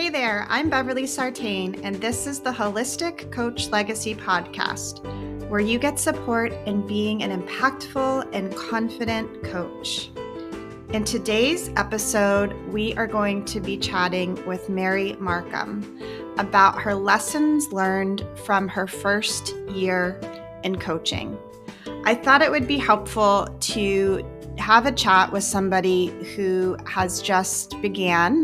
Hey there, I'm Beverly Sartain, and this is the Holistic Coach Legacy Podcast, where you get support in being an impactful and confident coach. In today's episode, we are going to be chatting with Mary Markham about her lessons learned from her first year in coaching. I thought it would be helpful to have a chat with somebody who has just began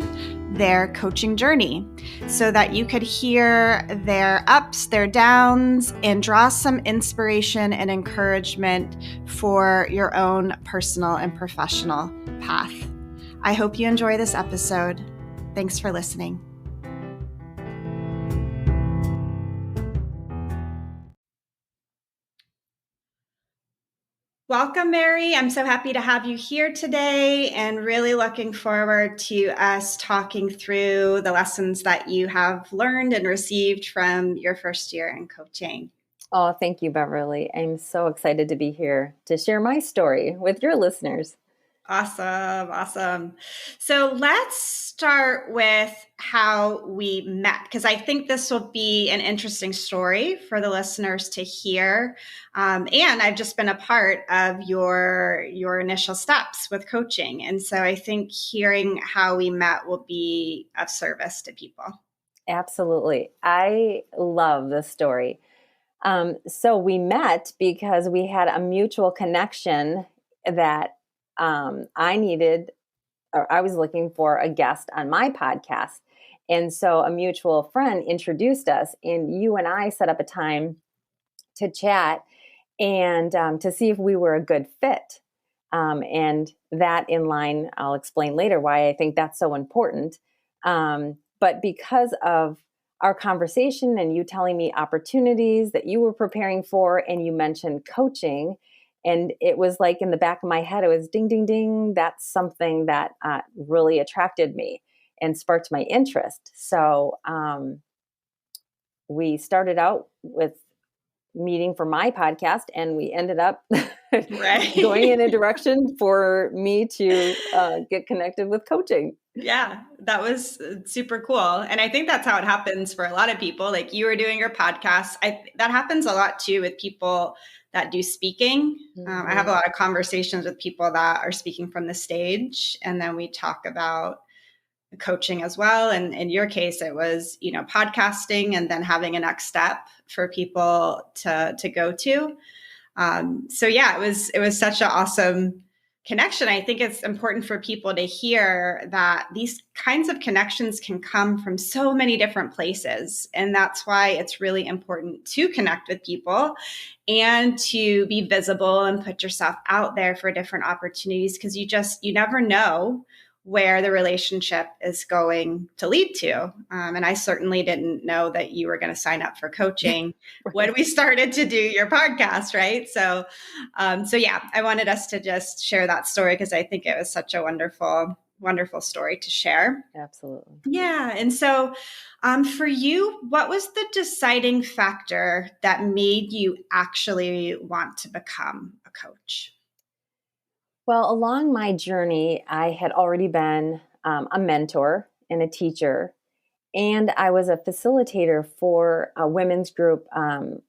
their coaching journey so that you could hear their ups, their downs, and draw some inspiration and encouragement for your own personal and professional path. I hope you enjoy this episode. Thanks for listening. Welcome, Mary. I'm so happy to have you here today and really looking forward to us talking through the lessons that you have learned and received from your first year in coaching. Oh, thank you, Beverly. I'm so excited to be here to share my story with your listeners. Awesome. So let's start with how we met, because I think this will be an interesting story for the listeners to hear. And I've just been a part of your initial steps with coaching. And so I think hearing how we met will be of service to people. Absolutely. I love this story. So we met because we had a mutual connection that I needed, or I was looking for a guest on my podcast. And so a mutual friend introduced us, and you and I set up a time to chat and to see if we were a good fit. And that in line, I'll explain later why I think that's so important. But because of our conversation and you telling me opportunities that you were preparing for, and you mentioned coaching, and it was like in the back of my head, it was ding, ding, ding. That's something that really attracted me and sparked my interest. So we started out with meeting for my podcast, and we ended up going in a direction for me to get connected with coaching. Yeah, that was super cool. And I think that's how it happens for a lot of people. Like you were doing your podcast. That happens a lot too with people that do speaking. I have a lot of conversations with people that are speaking from the stage, and then we talk about coaching as well. And in your case, it was, podcasting and then having a next step for people to go to. So yeah, it was such an awesome connection. I think it's important for people to hear that these kinds of connections can come from so many different places. And that's why it's really important to connect with people and to be visible and put yourself out there for different opportunities, because you never know where the relationship is going to lead to. And I certainly didn't know that you were going to sign up for coaching when we started to do your podcast, right? So yeah, I wanted us to just share that story because I think it was such a wonderful story to share. Absolutely. Yeah. And so for you, what was the deciding factor that made you actually want to become a coach? Well, along my journey, I had already been a mentor and a teacher, and I was a facilitator for a women's group,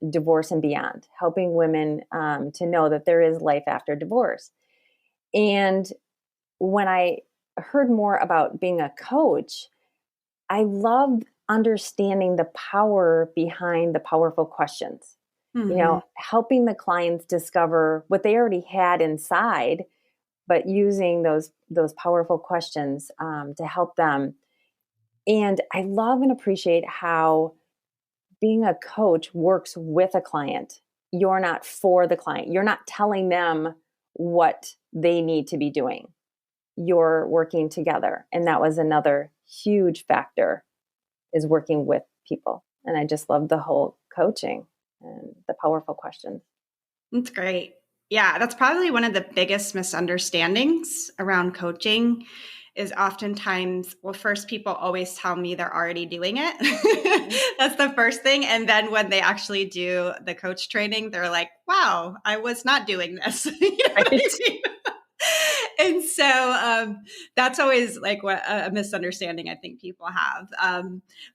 Divorce and Beyond, helping women to know that there is life after divorce. And when I heard more about being a coach, I loved understanding the power behind the powerful questions, helping the clients discover what they already had inside, but using those powerful questions to help them. And I love and appreciate how being a coach works with a client. You're not for the client. You're not telling them what they need to be doing. You're working together. And that was another huge factor, is working with people. And I just love the whole coaching and the powerful questions. That's great. Yeah, that's probably one of the biggest misunderstandings around coaching is oftentimes, well, first, people always tell me they're already doing it. That's the first thing. And then when they actually do the coach training, they're like, wow, I was not doing this. You know what I mean? And so That's always like what a misunderstanding I think people have.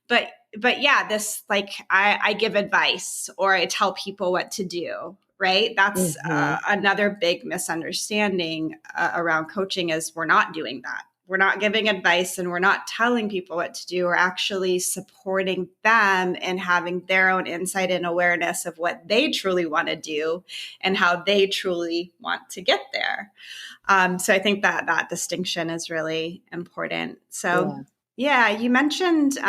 But yeah, this like I give advice or I tell people what to do. Right. That's another big misunderstanding around coaching is we're not doing that. We're not giving advice and we're not telling people what to do. We're actually supporting them and having their own insight and awareness of what they truly want to do and how they truly want to get there. So I think that distinction is really important. So yeah, you mentioned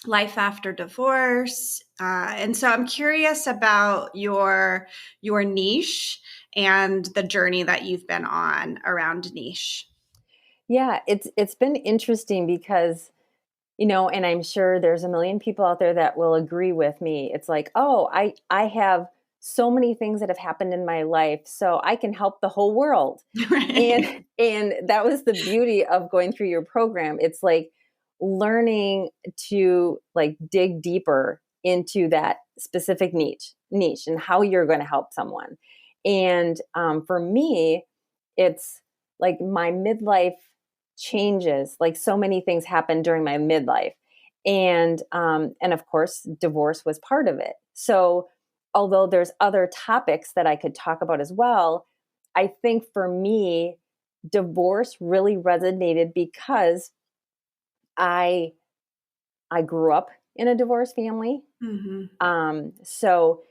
life after divorce. And so I'm curious about your niche and the journey that you've been on around niche. Yeah, it's been interesting because, and I'm sure there's a million people out there that will agree with me. It's like, oh, I have so many things that have happened in my life, so I can help the whole world. Right. And that was the beauty of going through your program. It's like learning to like dig deeper into that specific niche and how you're going to help someone. And for me, it's like my midlife changes. Like so many things happened during my midlife, and of course, divorce was part of it. So although there's other topics that I could talk about as well, I think for me, divorce really resonated because I I grew up in a divorced family. So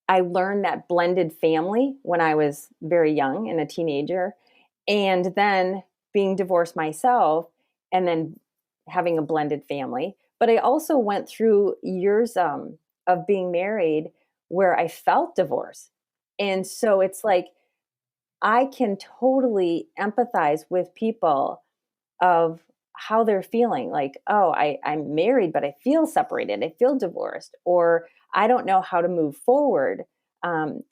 I learned that blended family when I was very young and a teenager. And then being divorced myself and then having a blended family. But I also went through years of being married where I felt divorce. And so it's like I can totally empathize with people of how they're feeling. Like, oh, I'm married, but I feel separated. I feel divorced. Or I don't know how to move forward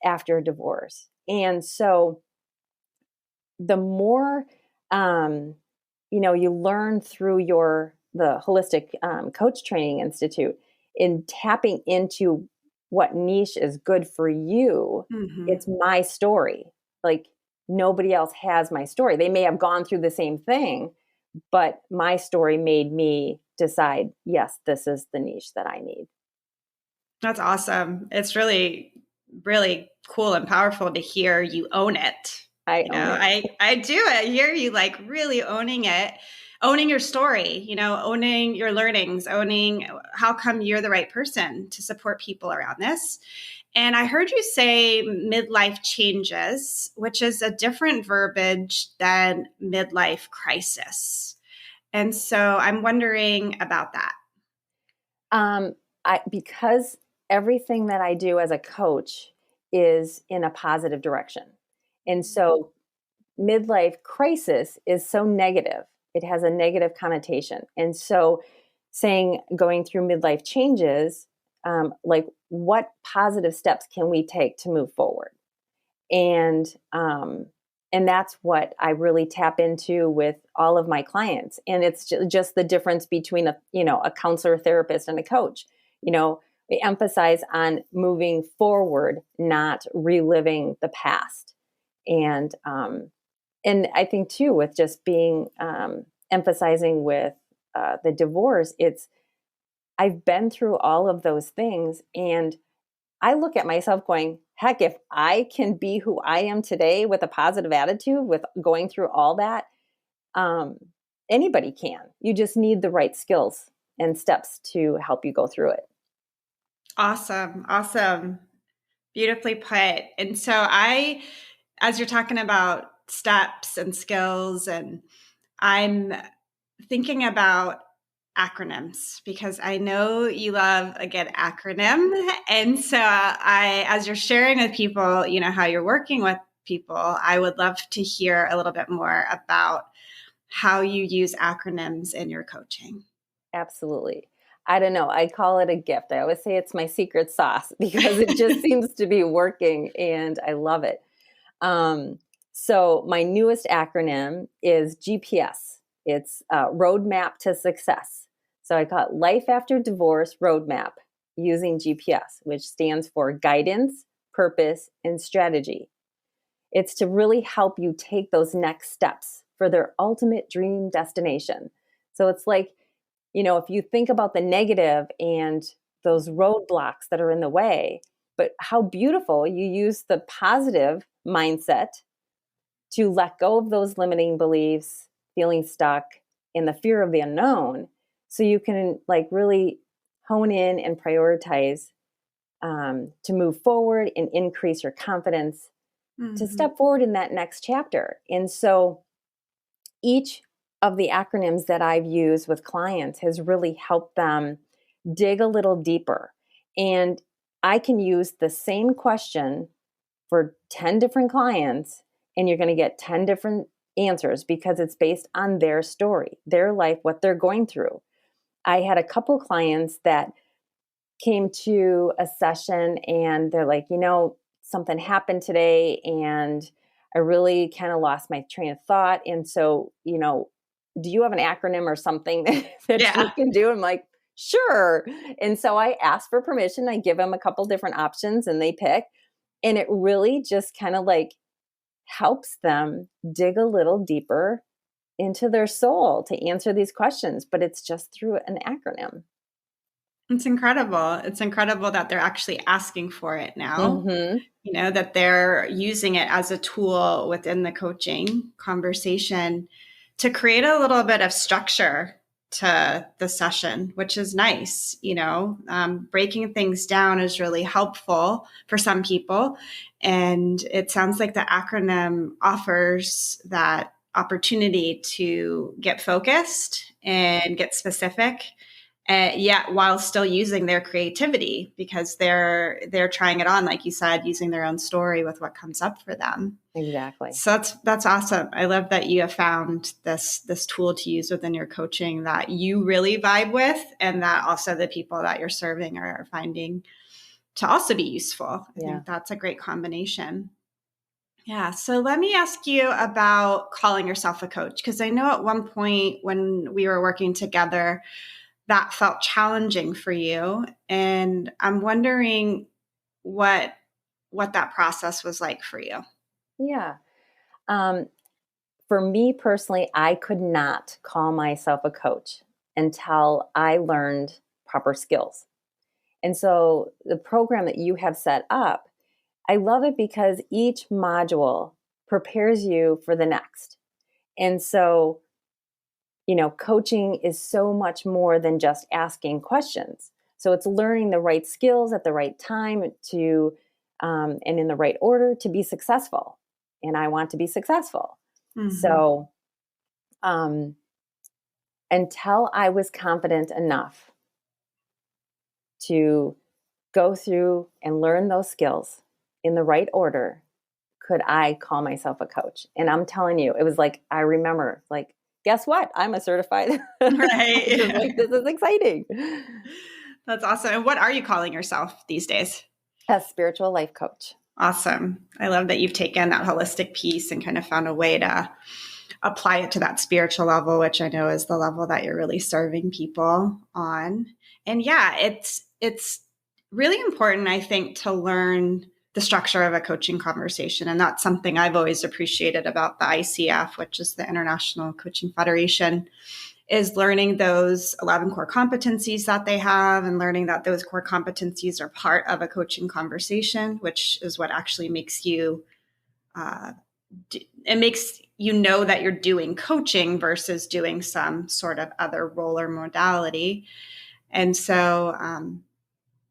after a divorce. And so the more you learn through the holistic coach training institute in tapping into what niche is good for you. It's my story. Like nobody else has my story. They may have gone through the same thing, but my story made me decide, yes, this is the niche that I need. That's awesome. It's really, really cool and powerful to hear you own it. I own it. I do. I hear you like really owning it, owning your story, owning your learnings, owning how come you're the right person to support people around this. And I heard you say midlife changes, which is a different verbiage than midlife crisis. And so I'm wondering about that. Because everything that I do as a coach is in a positive direction. And so midlife crisis is so negative. It has a negative connotation. And so saying going through midlife changes, like what positive steps can we take to move forward? And that's what I really tap into with all of my clients. And it's just the difference between a counselor, therapist, and a coach. We emphasize on moving forward, not reliving the past. And I think too, with just being emphasizing with the divorce, I've been through all of those things, and I look at myself going, heck, if I can be who I am today with a positive attitude, with going through all that, anybody can. You just need the right skills and steps to help you go through it. Awesome. Awesome. Beautifully put. And so as you're talking about steps and skills, and I'm thinking about acronyms because I know you love a good acronym. And so as you're sharing with people, how you're working with people, I would love to hear a little bit more about how you use acronyms in your coaching. Absolutely. I don't know. I call it a gift. I always say it's my secret sauce because it just seems to be working and I love it. So my newest acronym is GPS. It's Roadmap to Success. So I call it Life After Divorce Roadmap using GPS, which stands for Guidance, Purpose, and Strategy. It's to really help you take those next steps for their ultimate dream destination. So it's like, if you think about the negative and those roadblocks that are in the way, but how beautiful you use the positive mindset to let go of those limiting beliefs, feeling stuck, and the fear of the unknown, so you can like really hone in and prioritize to move forward and increase your confidence to step forward in that next chapter. And so each of the acronyms that I've used with clients has really helped them dig a little deeper. And I can use the same question for 10 different clients, and you're going to get 10 different answers because it's based on their story, their life, what they're going through. I had a couple clients that came to a session and they're like, something happened today and I really kind of lost my train of thought. And so, do you have an acronym or something that you can do? I'm like, sure. And so I asked for permission. I give them a couple different options and they pick. And it really just kind of like helps them dig a little deeper into their soul to answer these questions. But it's just through an acronym. It's incredible. It's incredible that they're actually asking for it now, that they're using it as a tool within the coaching conversation to create a little bit of structure to the session, which is nice. Breaking things down is really helpful for some people. And it sounds like the acronym offers that opportunity to get focused and get specific. Yet while still using their creativity, because they're trying it on, like you said, using their own story with what comes up for them. Exactly. So that's awesome. I love that you have found this tool to use within your coaching that you really vibe with, and that also the people that you're serving are finding to also be useful. I think that's a great combination. Yeah. So let me ask you about calling yourself a coach, because I know at one point when we were working together, that felt challenging for you. And I'm wondering what that process was like for you. Yeah. For me personally, I could not call myself a coach until I learned proper skills. And so the program that you have set up, I love it because each module prepares you for the next. And so, coaching is so much more than just asking questions. So it's learning the right skills at the right time to, and in the right order to be successful. And I want to be successful. So, until I was confident enough to go through and learn those skills in the right order, could I call myself a coach? And I'm telling you, it was like, I remember, like, guess what? I'm a certified. Right. Like, this is exciting. That's awesome. And what are you calling yourself these days? A spiritual life coach. Awesome. I love that you've taken that holistic piece and kind of found a way to apply it to that spiritual level, which I know is the level that you're really serving people on. And yeah, it's really important, I think, to learn the structure of a coaching conversation. And that's something I've always appreciated about the ICF, which is the International Coaching Federation, is learning those 11 core competencies that they have and learning that those core competencies are part of a coaching conversation, which is what actually makes you, it makes you know that you're doing coaching versus doing some sort of other role or modality. And so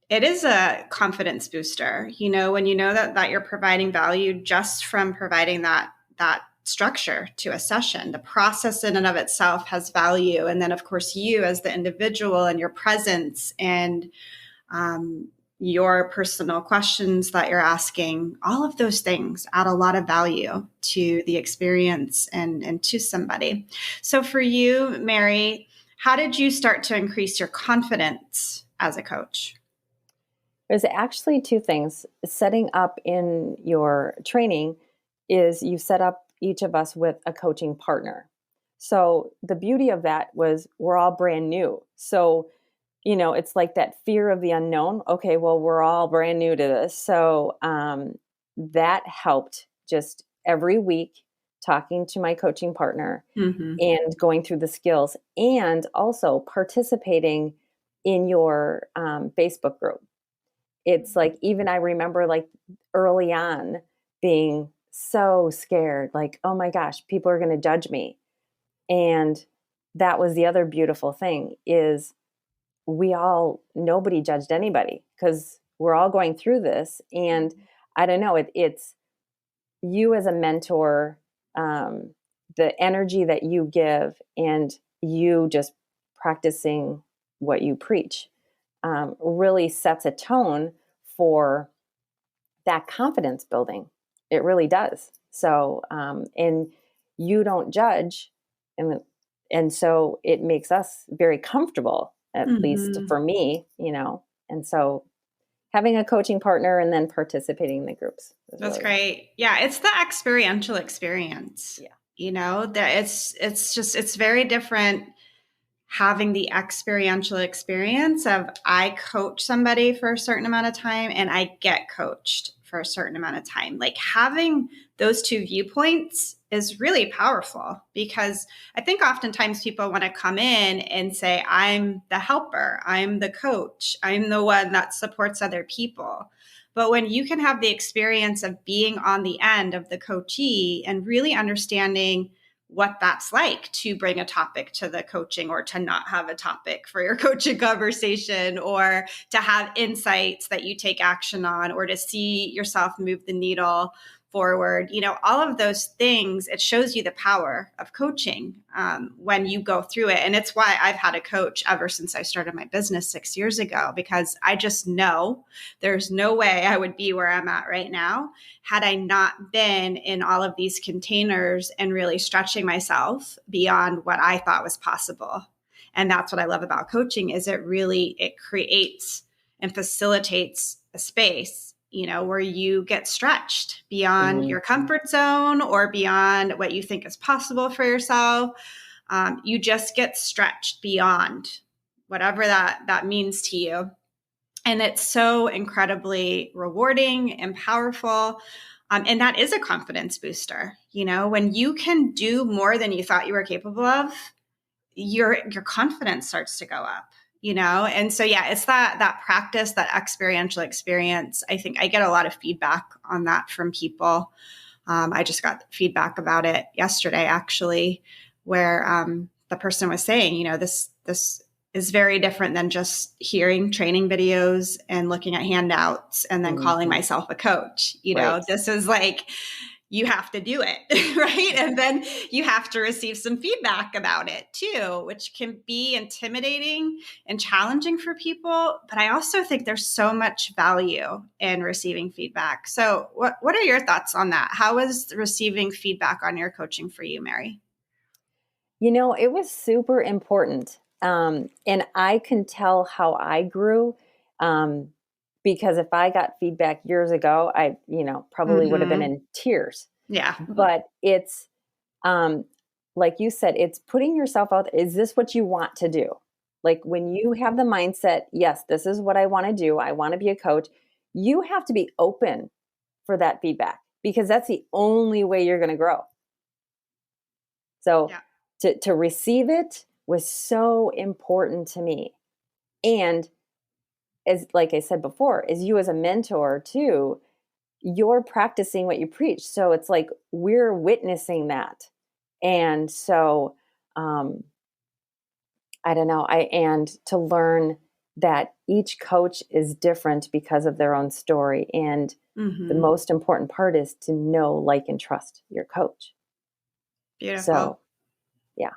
it is a confidence booster, when you know that you're providing value just from providing that structure to a session. The process in and of itself has value. And then, of course, you as the individual and your presence and your personal questions that you're asking, all of those things add a lot of value to the experience and to somebody. So for you, Mary, how did you start to increase your confidence as a coach? There's actually two things. Setting up in your training is you set up each of us with a coaching partner. So the beauty of that was we're all brand new. So, it's like that fear of the unknown. Okay, well, we're all brand new to this. So that helped just every week, talking to my coaching partner Mm-hmm. and going through the skills, and also participating in your Facebook group. It's like, even I remember like early on being so scared, like, oh my gosh, people are going to judge me. And that was the other beautiful thing, is nobody judged anybody, because we're all going through this. And I don't know, it's you as a mentor, the energy that you give, and you just practicing what you preach, really sets a tone for that confidence building. It really does. So, and you don't judge, and so it makes us very comfortable, at least Mm-hmm. for me, and so having a coaching partner and then participating in the groups is That's really, great. Yeah, it's the experiential experience. yeah. That it's very different having the experiential experience of I coach somebody for a certain amount of time and I get coached for a certain amount of time. Like, having those two viewpoints is really powerful, because I think oftentimes people want to come in and say, I'm the helper, I'm the coach, I'm the one that supports other people. But when you can have the experience of being on the end of the coachee and really understanding what that's like to bring a topic to the coaching, or to not have a topic for your coaching conversation, or to have insights that you take action on, or to see yourself move the needle forward, all of those things, it shows you the power of coaching when you go through it. And it's why I've had a coach ever since I started my business 6 years ago, because I just know there's no way I would be where I'm at right now had I not been in all of these containers and really stretching myself beyond what I thought was possible. And that's what I love about coaching, is it creates and facilitates a space, where you get stretched beyond your comfort zone or beyond what you think is possible for yourself. You just get stretched beyond whatever that means to you. And it's so incredibly rewarding and powerful. And that is a confidence booster. When you can do more than you thought you were capable of, your confidence starts to go up. And so, yeah, it's that practice, that experiential experience. I think I get a lot of feedback on that from people. I just got feedback about it yesterday, actually, where the person was saying, this is very different than just hearing training videos and looking at handouts and then calling myself a coach. Right. This is like, you have to do it, right? And then you have to receive some feedback about it too, which can be intimidating and challenging for people. But I also think there's so much value in receiving feedback. So what are your thoughts on that? How was receiving feedback on your coaching for you, Mary? It was super important. And I can tell how I grew, because if I got feedback years ago, I, probably would have been in tears. Yeah. But it's, like you said, it's putting yourself out. Is this what you want to do? Like, when you have the mindset, yes, this is what I want to do, I want to be a coach, you have to be open for that feedback, because that's the only way you're going to grow. So to receive it was so important to me. And as, like I said before, as you as a mentor too, you're practicing what you preach. So it's like we're witnessing that. And so, I don't know, and to learn that each coach is different because of their own story. And the most important part is to know, like, and trust your coach. Beautiful. So, yeah.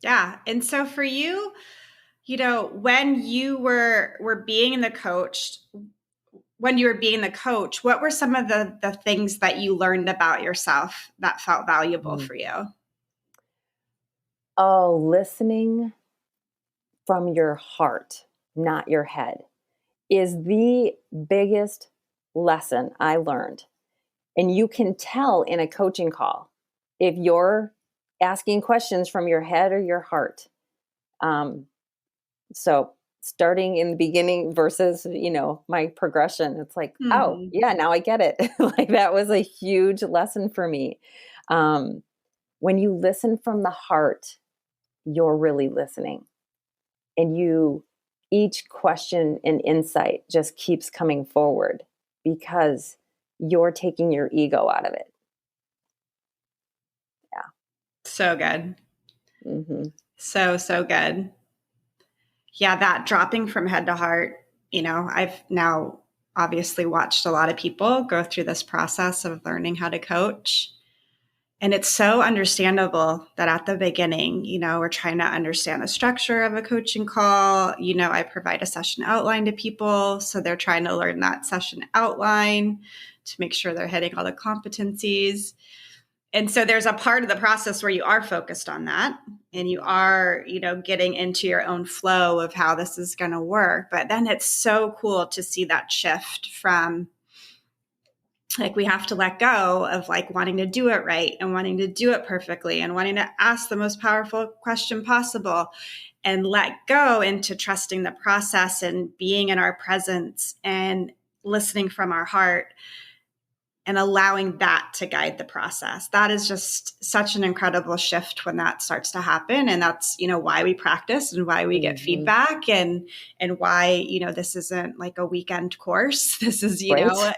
Yeah. And so for you, when you were being the coach, what were some of the things that you learned about yourself that felt valuable for you? Oh, listening from your heart, not your head, is the biggest lesson I learned. And you can tell in a coaching call if you're asking questions from your head or your heart. So starting in the beginning versus, my progression. It's like, oh Mhm. yeah, now I get it. Like that was a huge lesson for me. Um, when you listen from the heart, you're really listening, and each question and insight just keeps coming forward because you're taking your ego out of it. Yeah. So good. Mm-hmm. So good. Yeah, that dropping from head to heart, I've now obviously watched a lot of people go through this process of learning how to coach. And it's so understandable that at the beginning, we're trying to understand the structure of a coaching call. I provide a session outline to people. So they're trying to learn that session outline to make sure they're hitting all the competencies. And so there's a part of the process where you are focused on that and you are, getting into your own flow of how this is going to work. But then it's so cool to see that shift from like we have to let go of like wanting to do it right and wanting to do it perfectly and wanting to ask the most powerful question possible and let go into trusting the process and being in our presence and listening from our heart and allowing that to guide the process. That is just such an incredible shift when that starts to happen. And that's, why we practice and why we get Mm-hmm. feedback and why, this isn't like a weekend course. This is, Right.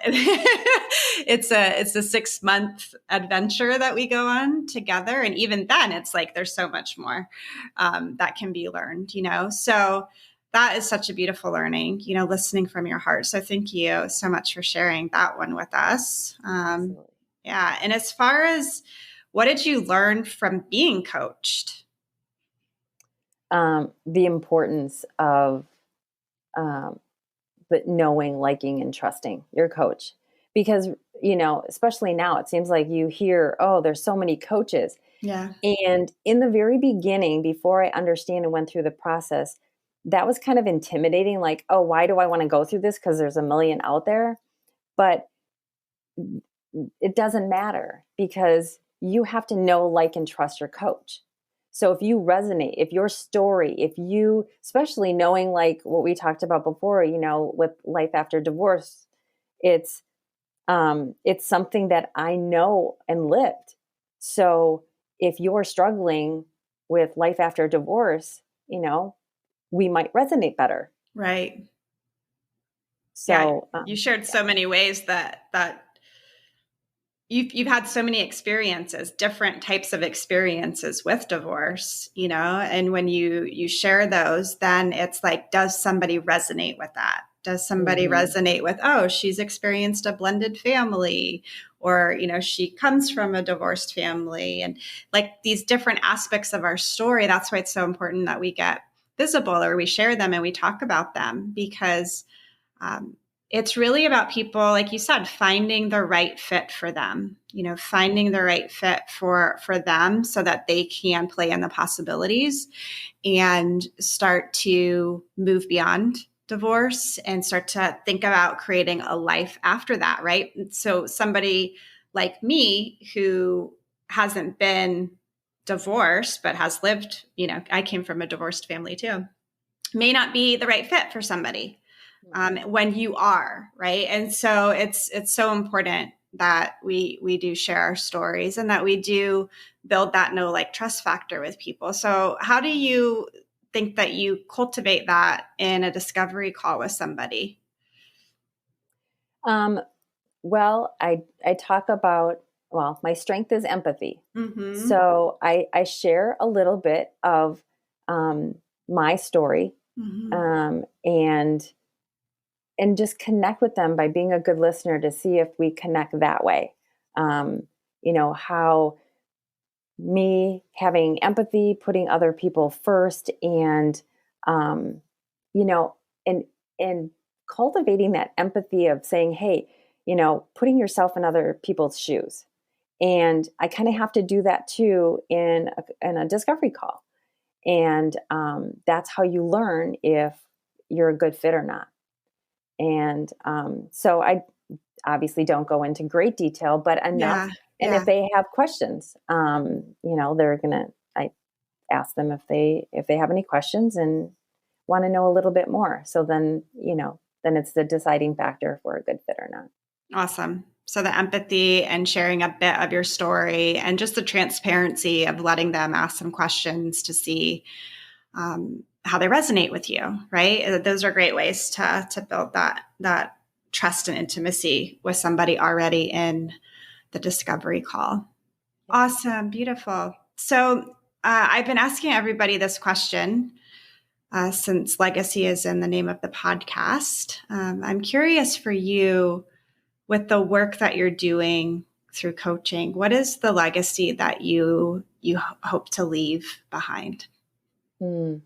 it's a 6-month adventure that we go on together. And even then it's like, there's so much more that can be learned, So that is such a beautiful learning, listening from your heart. So thank you so much for sharing that one with us. Yeah. And as far as what did you learn from being coached? The importance of but knowing, liking, and trusting your coach. Because, especially now, it seems like you hear, oh, there's so many coaches. Yeah. And in the very beginning, before I understand and went through the process, that was kind of intimidating. Like, oh, why do I want to go through this? Because there's a million out there. But it doesn't matter because you have to know, like, and trust your coach. So if you resonate, if your story, if you, especially knowing like what we talked about before, with life after divorce, it's something that I know and lived. So if you're struggling with life after divorce, we might resonate better. Right. So yeah, you shared so many ways that you've had so many experiences, different types of experiences with divorce, and when you share those, then it's like, does somebody resonate with that? Does somebody resonate with, oh, she's experienced a blended family, or, she comes from a divorced family, and like these different aspects of our story. That's why it's so important that we get visible or we share them and we talk about them because it's really about people, like you said, finding the right fit for them, finding the right fit for them so that they can play in the possibilities and start to move beyond divorce and start to think about creating a life after that, right? So somebody like me who hasn't been divorced but has lived, I came from a divorced family too, may not be the right fit for somebody when you are, right? And so it's so important that we do share our stories and that we do build that know, like, trust factor with people. So how do you think that you cultivate that in a discovery call with somebody? Well, I talk about, well, my strength is empathy. Mm-hmm. So I share a little bit of my story, Mm-hmm. and just connect with them by being a good listener to see if we connect that way. How me having empathy, putting other people first, and um, you know, and and cultivating that empathy of saying, hey, putting yourself in other people's shoes. And I kind of have to do that too in a discovery call. And that's how you learn if you're a good fit or not. And so I obviously don't go into great detail, but enough. Yeah. And if they have questions, I ask them if they have any questions, and want to know a little bit more. So then, then it's the deciding factor if we're a good fit or not. Awesome. So the empathy and sharing a bit of your story and just the transparency of letting them ask some questions to see how they resonate with you, right? Those are great ways to build that trust and intimacy with somebody already in the discovery call. Awesome. Beautiful. So I've been asking everybody this question since legacy is in the name of the podcast. I'm curious for you, with the work that you're doing through coaching, what is the legacy that you hope to leave behind? It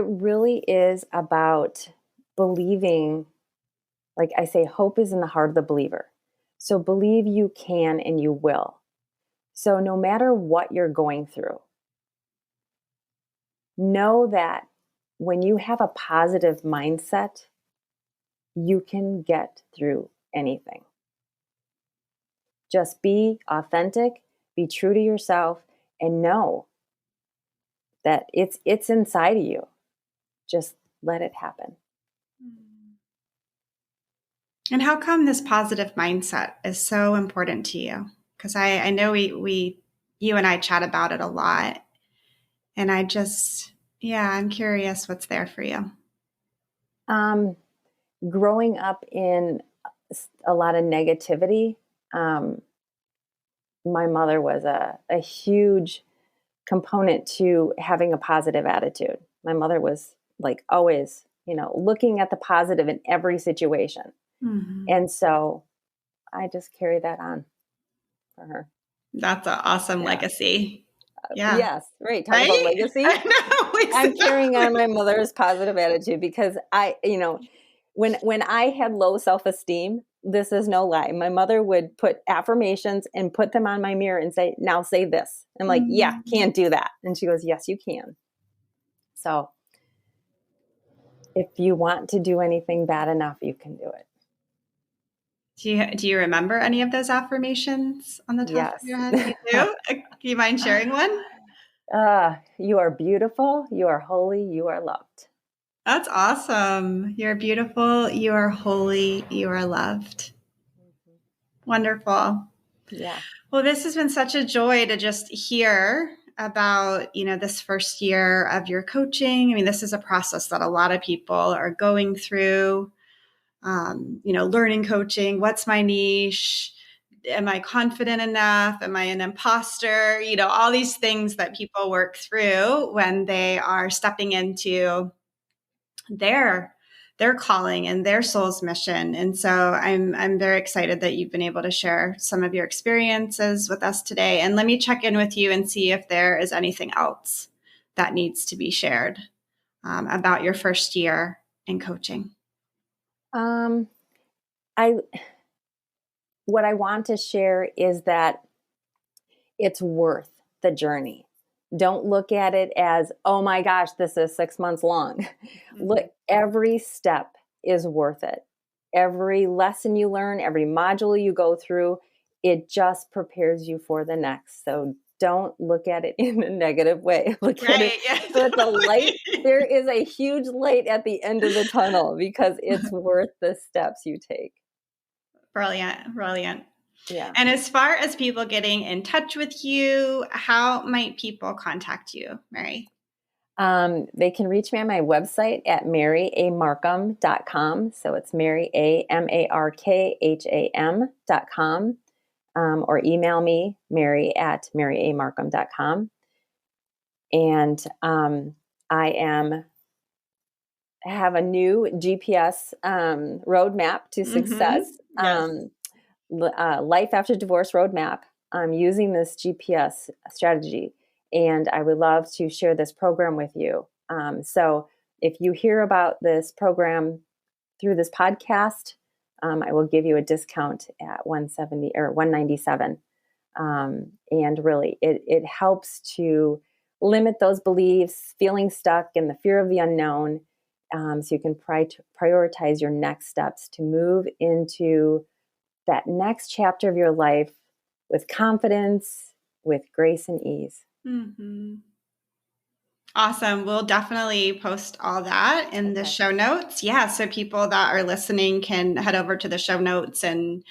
really is about believing. Like I say, hope is in the heart of the believer. So believe you can and you will. So no matter what you're going through, know that when you have a positive mindset, you can get through anything. Just be authentic, be true to yourself, and know that it's inside of you. Just let it happen. And how come this positive mindset is so important to you? Because I know you and I chat about it a lot. And I'm curious what's there for you. Growing up in a lot of negativity, my mother was a huge component to having a positive attitude. My mother was like always, looking at the positive in every situation. Mm-hmm. And so I just carry that on for her. That's an awesome legacy. Yeah. Yes. Right. Talk about legacy. I know, exactly. I'm carrying on my mother's positive attitude because when I had low self-esteem, this is no lie, my mother would put affirmations and put them on my mirror and say, now say this. I'm like, yeah, can't do that. And she goes, yes, you can. So if you want to do anything bad enough, you can do it. Do you remember any of those affirmations on the top of your head? You do? Do you mind sharing one? You are beautiful. You are holy. You are loved. That's awesome. You're beautiful. You are holy. You are loved. Mm-hmm. Wonderful. Yeah. Well, this has been such a joy to just hear about, this first year of your coaching. I mean, this is a process that a lot of people are going through, learning coaching. What's my niche? Am I confident enough? Am I an imposter? All these things that people work through when they are stepping into their calling and their soul's mission. And so I'm very excited that you've been able to share some of your experiences with us today. And let me check in with you and see if there is anything else that needs to be shared about your first year in coaching. What I want to share is that it's worth the journey. Don't look at it as, oh my gosh, this is 6 months long. Mm-hmm. Look, every step is worth it. Every lesson you learn, every module you go through, it just prepares you for the next. So don't look at it in a negative way. Look at it. Yeah, so it's a light. There is a huge light at the end of the tunnel because it's worth the steps you take. Brilliant. Yeah. And as far as people getting in touch with you, how might people contact you, Mary? They can reach me on my website at maryamarkham.com. So it's maryamarkham.com. Or email me, mary@maryamarkham.com. And I have a new GPS roadmap to success. Mm-hmm. Yes. Life After Divorce roadmap. I'm using this GPS strategy, and I would love to share this program with you. So if you hear about this program through this podcast, I will give you a discount at $170 or $197. And really, it helps to limit those beliefs, feeling stuck, and the fear of the unknown, so you can prioritize your next steps to move into that next chapter of your life with confidence, with grace and ease. Mm-hmm. Awesome. We'll definitely post all that in the show notes. Yeah. So people that are listening can head over to the show notes and,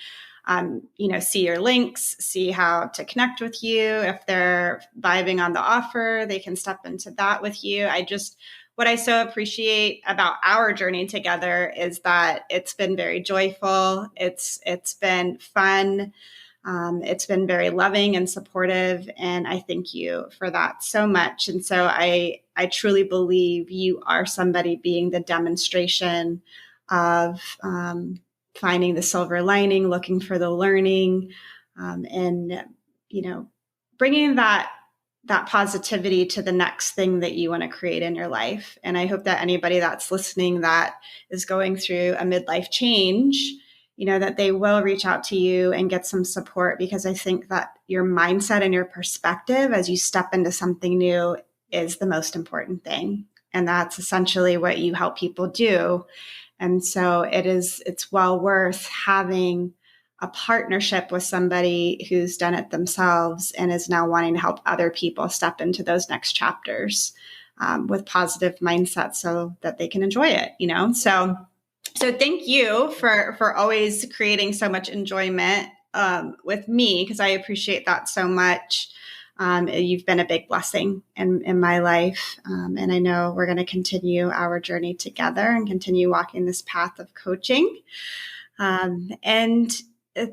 see your links, see how to connect with you. If they're vibing on the offer, they can step into that with you. What I so appreciate about our journey together is that it's been very joyful. It's been fun. It's been very loving and supportive, and I thank you for that so much. And so I truly believe you are somebody being the demonstration of finding the silver lining, looking for the learning, and bringing that positivity to the next thing that you want to create in your life. And I hope that anybody that's listening that is going through a midlife change, that they will reach out to you and get some support, because I think that your mindset and your perspective as you step into something new is the most important thing. And that's essentially what you help people do. And so it's well worth having a partnership with somebody who's done it themselves and is now wanting to help other people step into those next chapters with positive mindsets so that they can enjoy it, So thank you for always creating so much enjoyment with me, because I appreciate that so much. You've been a big blessing in my life. And I know we're going to continue our journey together and continue walking this path of coaching. And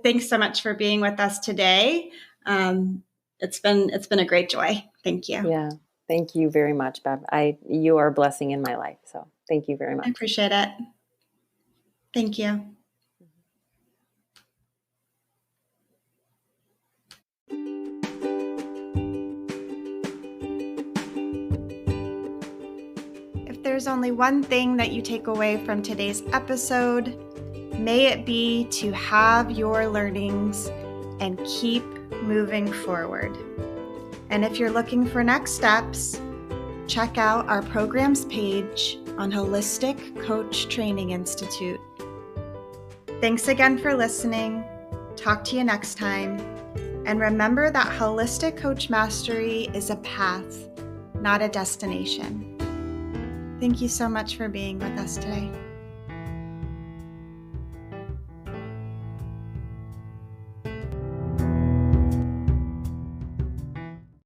thanks so much for being with us today. It's been a great joy. Thank you. Yeah. Thank you very much, Bev. You are a blessing in my life. So thank you very much. I appreciate it. Thank you. If there's only one thing that you take away from today's episode, may it be to have your learnings and keep moving forward. And if you're looking for next steps, check out our programs page on Holistic Coach Training Institute. Thanks again for listening. Talk to you next time. And remember that Holistic Coach Mastery is a path, not a destination. Thank you so much for being with us today.